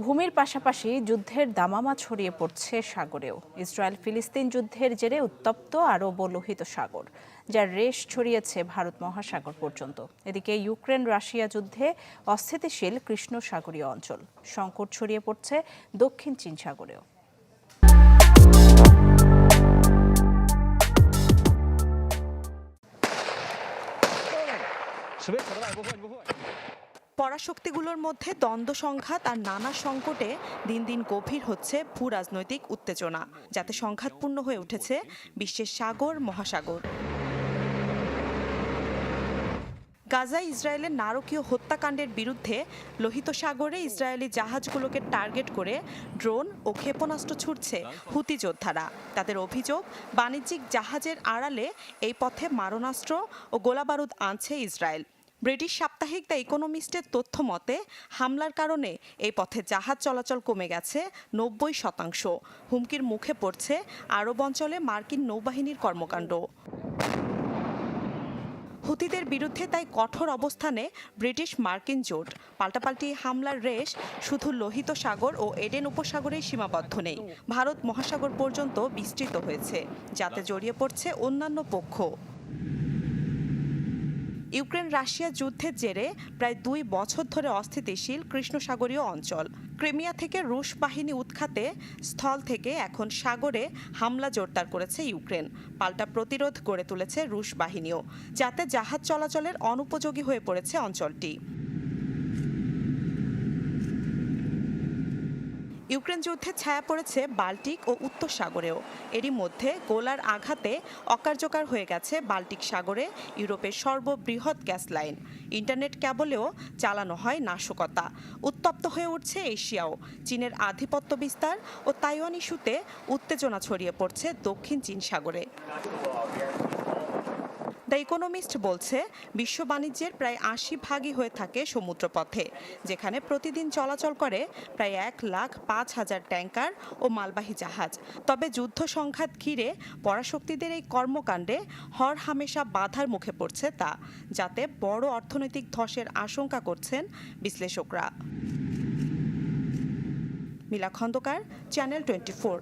ভূমির পাশাপাশি যুদ্ধের দামামা ছড়িয়ে পড়ছে সাগরেও। ইসরায়েল ফিলিস্তিন যুদ্ধের জেরে উত্তপ্ত আরব ও লোহিত সাগর, যার রেশ ছড়িয়েছে ভারত মহাসাগর পর্যন্ত। এদিকে ইউক্রেন রাশিয়া যুদ্ধে অস্থিতিশীল কৃষ্ণ সাগরীয় অঞ্চল, সংকট ছড়িয়ে পড়ছে দক্ষিণ চীন সাগরেও। পরাশক্তিগুলোর মধ্যে দ্বন্দ্ব সংঘাত আর নানা সংকটে দিন দিন গভীর হচ্ছে ভূ রাজনৈতিক উত্তেজনা, যাতে সংঘাতপূর্ণ হয়ে উঠেছে বিশ্বের সাগর মহাসাগর। গাজায় ইসরায়েলের নারকীয় হত্যাকাণ্ডের বিরুদ্ধে লোহিত সাগরে ইসরায়েলি জাহাজগুলোকে টার্গেট করে ড্রোন ও ক্ষেপণাস্ত্র ছুড়ছে হুতি যোদ্ধারা। তাদের অভিযোগ, বাণিজ্যিক জাহাজের আড়ালে এই পথে মারণাস্ত্র ও গোলাবারুদ আনছে ইসরায়েল। ব্রিটিশ সাপ্তাহিক দ্য ইকোনমিস্টের তথ্য মতে হামলার কারণে এই পথে জাহাজ চলাচল কমে গেছে ৯০%। হুমকির মুখে পড়ছে আরব অঞ্চলে মার্কিন নৌবাহিনীর কর্মকাণ্ড। হুতিদের বিরুদ্ধে তাই কঠোর অবস্থানে ব্রিটিশ মার্কিন জোট। পাল্টাপাল্টি হামলার রেশ শুধু লোহিত সাগর ও এডেন উপসাগরেই সীমাবদ্ধ নেই, ভারত মহাসাগর পর্যন্ত বিস্তৃত হয়েছে, যাতে জড়িয়ে পড়ছে অন্যান্য পক্ষ। ইউক্রেন রাশিয়া যুদ্ধের জেরে প্রায় ২ বছর ধরে অস্থিতিশীল কৃষ্ণসাগরীয় অঞ্চল। ক্রিমিয়া থেকে রুশ বাহিনী উৎখাতে স্থল থেকে এখন সাগরে হামলা জোরদার করেছে ইউক্রেন। পাল্টা প্রতিরোধ গড়ে তুলেছে রুশ বাহিনীও, যাতে জাহাজ চলাচলের অনুপযোগী হয়ে পড়েছে অঞ্চলটি। ইউক্রেন যুদ্ধে ছায়া পড়েছে বাল্টিক ও উত্তর সাগরেও। এরই মধ্যে গোলার আঘাতে অকার্যকর হয়ে গেছে বাল্টিক সাগরে ইউরোপের সর্ববৃহৎ গ্যাস লাইন। ইন্টারনেট ক্যাবলেও চালানো হয় নাশকতা। উত্তপ্ত হয়ে উঠছে এশিয়াও। চীনের আধিপত্য বিস্তার ও তাইওয়ান ইস্যুতে উত্তেজনা ছড়িয়ে পড়ছে দক্ষিণ চীন সাগরে। দ্য ইকোনমিস্ট বলছে, বিশ্ব বাণিজ্যের প্রায় ৮০% হয়ে থাকে সমুদ্রপথে, যেখানে প্রতিদিন চলাচল করে প্রায় ১,০৫,০০০ ট্যাঙ্কার ও মালবাহী জাহাজ। তবে যুদ্ধ সংঘাত ঘিরে পরাশক্তিদের এই কর্মকাণ্ডে হরহামেশা বাধার মুখে পড়ছে তা, যাতে বড় অর্থনৈতিক ধসের আশঙ্কা করছেন বিশ্লেষকরা। মিলা খন্দকার, চ্যানেল 24।